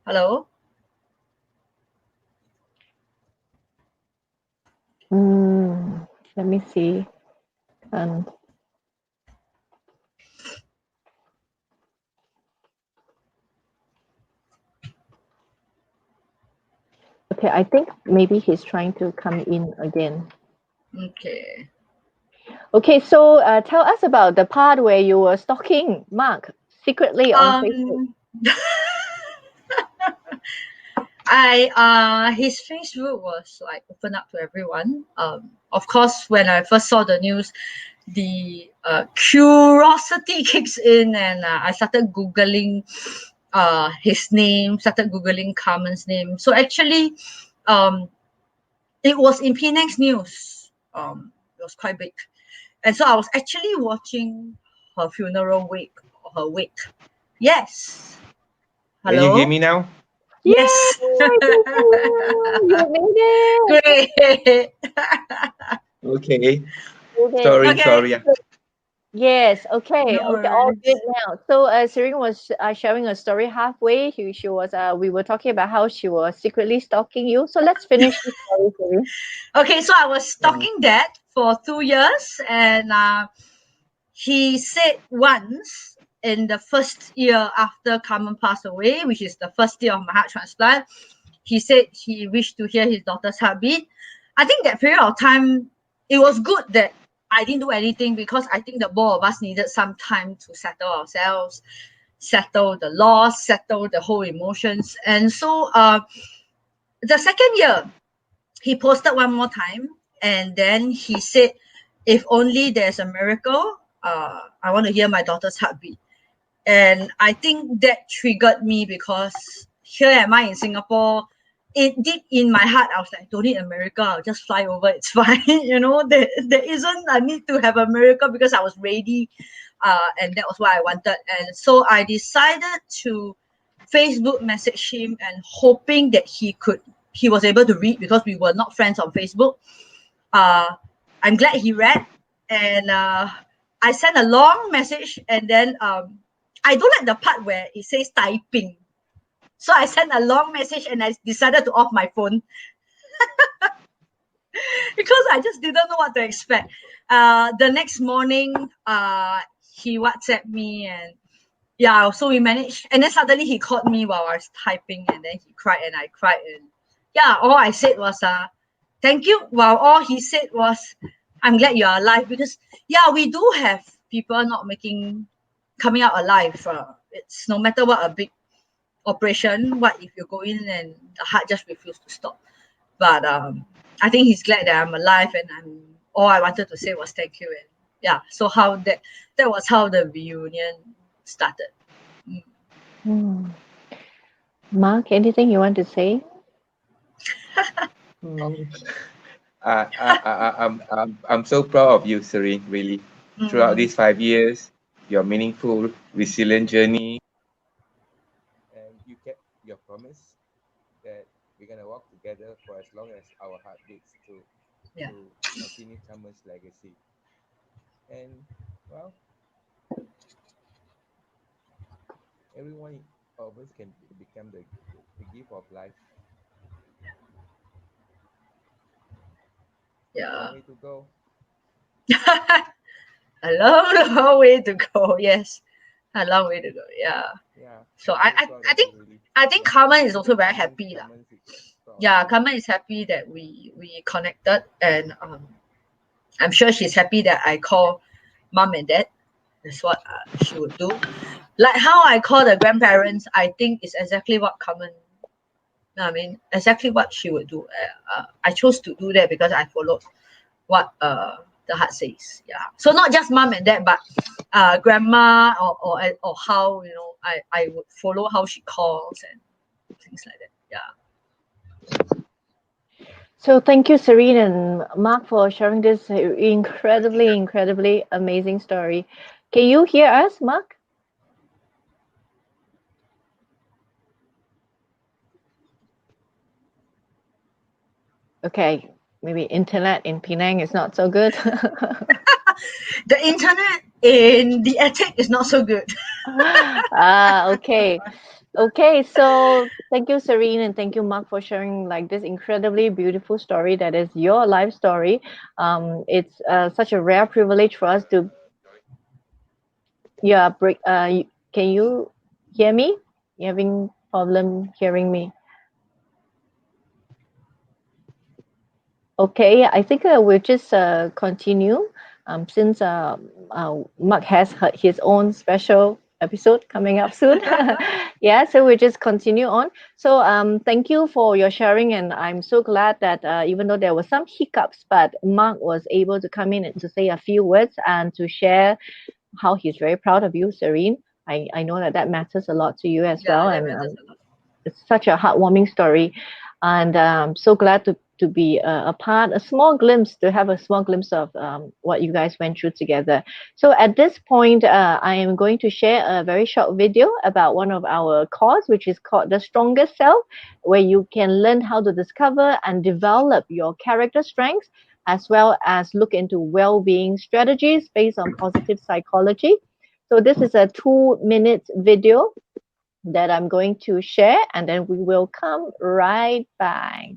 Hello. Let me see. And okay, I think maybe he's trying to come in again. Okay. Okay, so tell us about the part where you were stalking Mark secretly on Facebook. Um. I his Facebook was like open up to everyone. Of course, when I first saw the news, the curiosity kicks in, and I started googling his name, started googling Carmen's name. So actually, um, it was in Penang's news. It was quite big, and so I was actually watching her funeral wake, or her wake. Yes. Can you hear Hello. me now? Yay! Yes. You made it! Great. Okay. Okay. Sorry, Okay. sorry. Yes, okay, No okay, all worries. good now. So, Serene was sharing a story halfway. She was, we were talking about how she was secretly stalking you. So let's finish the story, Serene. Okay, so I was Uh, stalking dad for 2 years, and he said once in the first year after Carmen passed away, which is the first year of my heart transplant, he said he wished to hear his daughter's heartbeat. I think that period of time, it was good that I didn't do anything, because I think the both of us needed some time to settle ourselves, settle the loss, settle the whole emotions. And so the second year, he posted one more time, and then he said, if only there's a miracle, I want to hear my daughter's heartbeat. And I think that triggered me, because here am I in Singapore. It deep in my heart, I was like, don't need a miracle, I'll just fly over, it's fine. There isn't a need to have a miracle, because I was ready, and that was what I wanted. And so I decided to Facebook message him, and hoping that he was able to read, because we were not friends on Facebook. uh I'm glad he read, and I sent a long message, and then I don't like the part where it says typing. So I sent a long message, and I decided to off my phone, because I just didn't know what to expect. The next morning, he WhatsApped me, and yeah, so we managed. And then suddenly he called me while I was typing, and then he cried, and I cried. And yeah, all I said was, thank you. Well, all he said was, I'm glad you're alive, because yeah, we do have people not coming out alive. It's no matter what a big operation, what if you go in and the heart just refuses to stop. But I think he's glad that I'm alive, and all I wanted to say was thank you. And yeah, so how that was how the reunion started. Hmm. Mark, anything you want to say? Mm. I'm so proud of you, Serene, really. Throughout these 5 years, your meaningful, resilient journey, and you kept your promise that we're gonna walk together for as long as our heart beats Yeah. to continue Chaman's legacy. And well, everyone of us can become the gift of life. Long Yeah. way to go. A long, long way to go. Yes, a long way to go. Yeah. Yeah, So I'm so proud I of think you, really. Carmen is Even the also very comments, happy lah. comments is proud of Yeah, you. Carmen is happy that we connected, and I'm sure she's happy that I call mom and dad. That's what she would do. Like how I call the grandparents, I think is exactly what Carmen. I mean, exactly what she would do. I chose to do that because I followed what the heart says. Yeah. So not just mom and dad, but grandma or how I would follow how she calls and things like that. Yeah. So thank you, Serene and Mark, for sharing this incredibly amazing story. Can you hear us, Mark? Okay, maybe internet in Penang is not so good. The internet in the attic is not so good. Okay. Okay, so thank you, Serene, and thank you, Mark, for sharing like this incredibly beautiful story that is your life story. It's such a rare privilege for us to, yeah, break. Can you hear me? You having problem hearing me? Okay, I think we'll just continue since Mark has his own special episode coming up soon. Yeah, so we'll just continue on. So thank you for your sharing, and I'm so glad that even though there were some hiccups, but Mark was able to come in and to say a few words and to share how he's very proud of you, Serene. I know that that matters a lot to you as Yeah, well, that and matters a lot. it's such a heartwarming story, and so glad to be a part, a small glimpse, to have a small glimpse of what you guys went through together. So at this point, I am going to share a very short video about one of our course, which is called The Strongest Self, where you can learn how to discover and develop your character strengths, as well as look into well-being strategies based on positive psychology. So this is a 2 minute video that I'm going to share, and then we will come right back.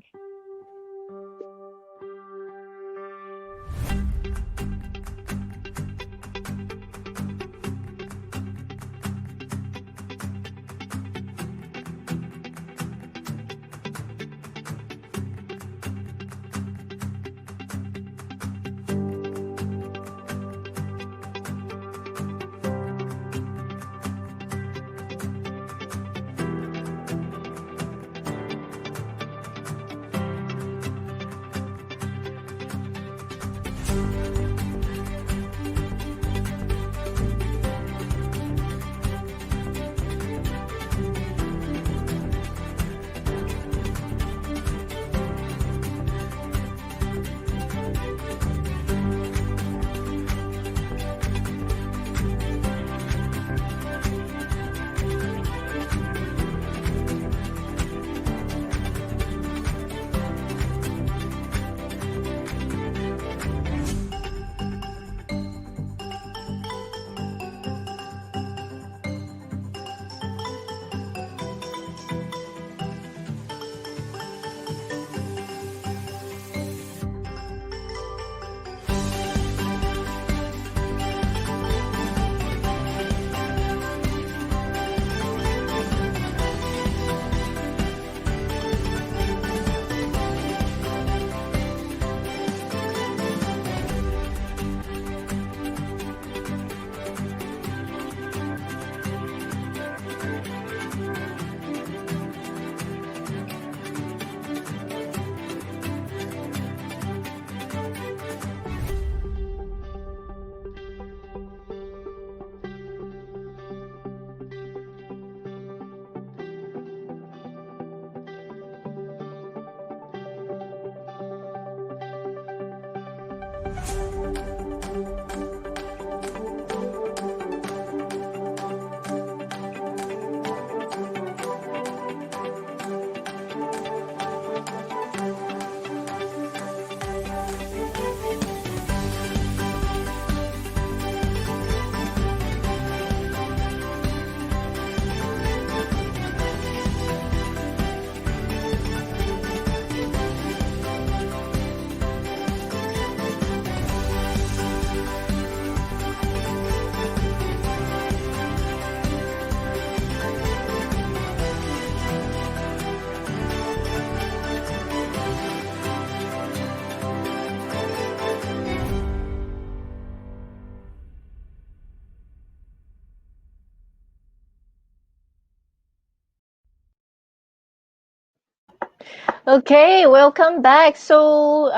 Okay, welcome back. So,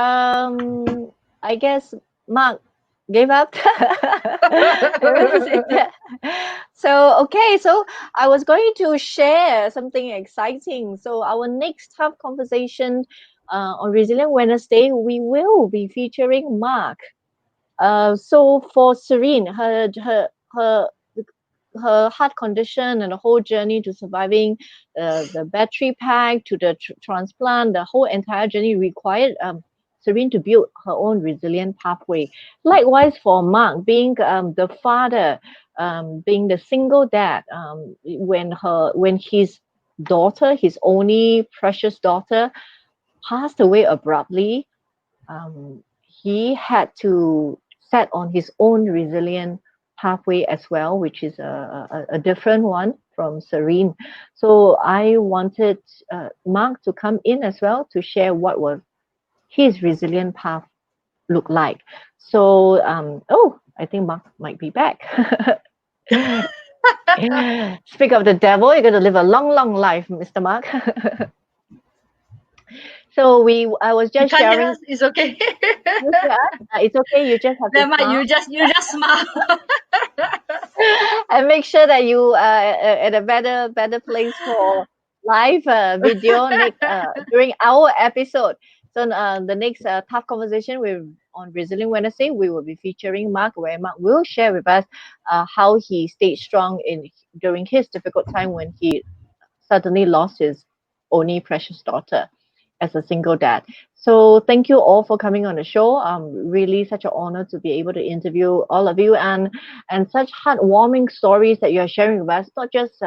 I guess Mark gave up. So I was going to share something exciting. So, our next tough conversation on Resilient Wednesday, we will be featuring Mark. So for Serene, her her heart condition and the whole journey to surviving the battery pack to the transplant, the whole entire journey required Serene to build her own resilient pathway. Likewise for Mark, being the father, being the single dad, when his daughter, his only precious daughter, passed away abruptly, he had to set on his own resilient pathway as well, which is a different one from Serene. So I wanted Mark to come in as well to share what was his resilient path look like. So, I think Mark might be back. Speak of the devil, you're going to live a long, long life, Mr. Mark. So I was You just can't hear sharing. us? It's okay. Yeah, it's okay. You just have to Never mind. smile You just smile. and make sure that you at a better place for live video next during our episode. So the next tough conversation with on Resilient Wednesday, we will be featuring Mark, where Mark will share with us how he stayed strong in during his difficult time when he suddenly lost his only precious daughter as a single dad. So thank you all for coming on the show. Really such an honor to be able to interview all of you and such heartwarming stories that you are sharing with us. Not just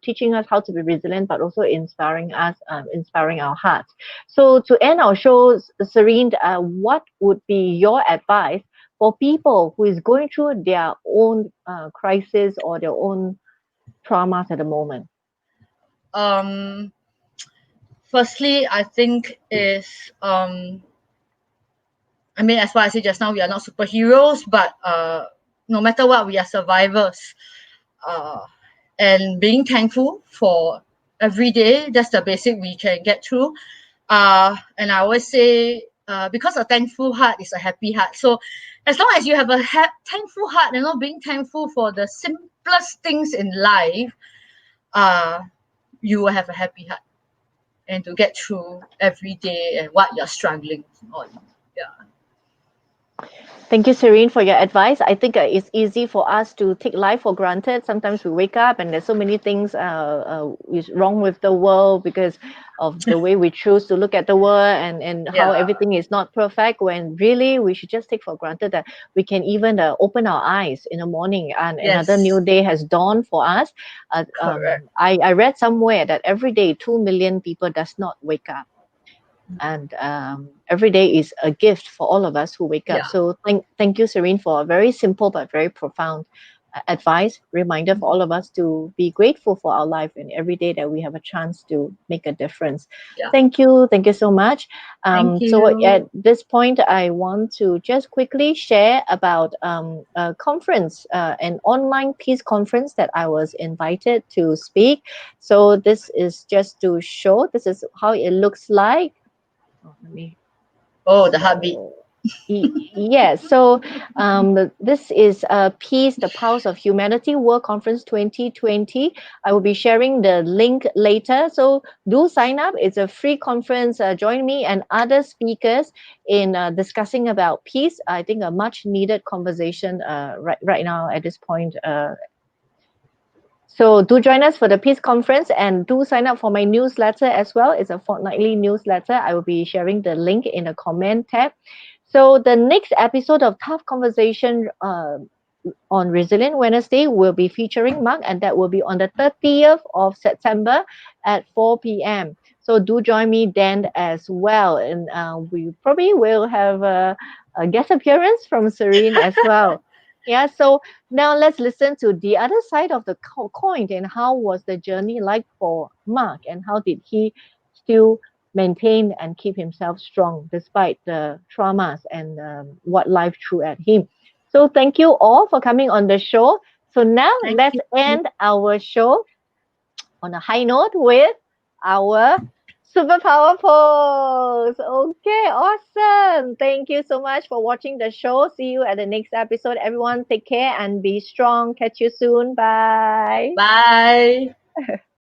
teaching us how to be resilient, but also inspiring us, inspiring our hearts. So to end our show, Serene, what would be your advice for people who is going through their own crisis or their own traumas at the moment? um, Firstly, I think is I mean, as what I said just now, we are not superheroes, but no matter what, we are survivors. Uh, and being thankful for every day, that's the basic we can get through. And I always say, because a thankful heart is a happy heart. So as long as you have a thankful heart, being thankful for the simplest things in life, uh, you will have a happy heart and to get through every day and what you're struggling on. Yeah. Thank you, Serene, for your advice. I think it's easy for us to take life for granted. Sometimes we wake up and there's so many things is wrong with the world because of the way we choose to look at the world and how Yeah. everything is not perfect. When really we should just take for granted that we can even open our eyes in the morning and another Yes. new day has dawned for us. Correct. I read somewhere that every day 2 million people does not wake up, and every day is a gift for all of us who wake up. Yeah. So thank you, Serene, for a very simple but very profound advice, reminder for all of us to be grateful for our life and every day that we have a chance to make a difference. Yeah. Thank you so much. Thank So you. at this point, I want to just quickly share about a conference, an online peace conference that I was invited to speak. So this is just to show this is how it looks like. Oh, let me. Oh, the heartbeat. So Yes, so this is Peace, the Pulse of Humanity World Conference 2020. I will be sharing the link later. So do sign up. It's a free conference. Join me and other speakers in discussing about peace. I think a much needed conversation right now at this point. So do join us for the Peace Conference and do sign up for my newsletter as well. It's a fortnightly newsletter. I will be sharing the link in the comment tab. So the next episode of Tough Conversation on Resilient Wednesday will be featuring Mark, and that will be on the 30th of September at 4 p.m. So do join me then as well. And we probably will have a guest appearance from Serene as well. Yeah, so now let's listen to the other side of the coin and how was the journey like for Mark and how did he still maintain and keep himself strong despite the traumas and what life threw at him. So thank you all for coming on the show. So now Thank let's you. end our show on a high note with our superpower pose. Okay, awesome. Thank you so much for watching the show. See you at the next episode. Everyone, take care and be strong. Catch you soon. Bye. Bye.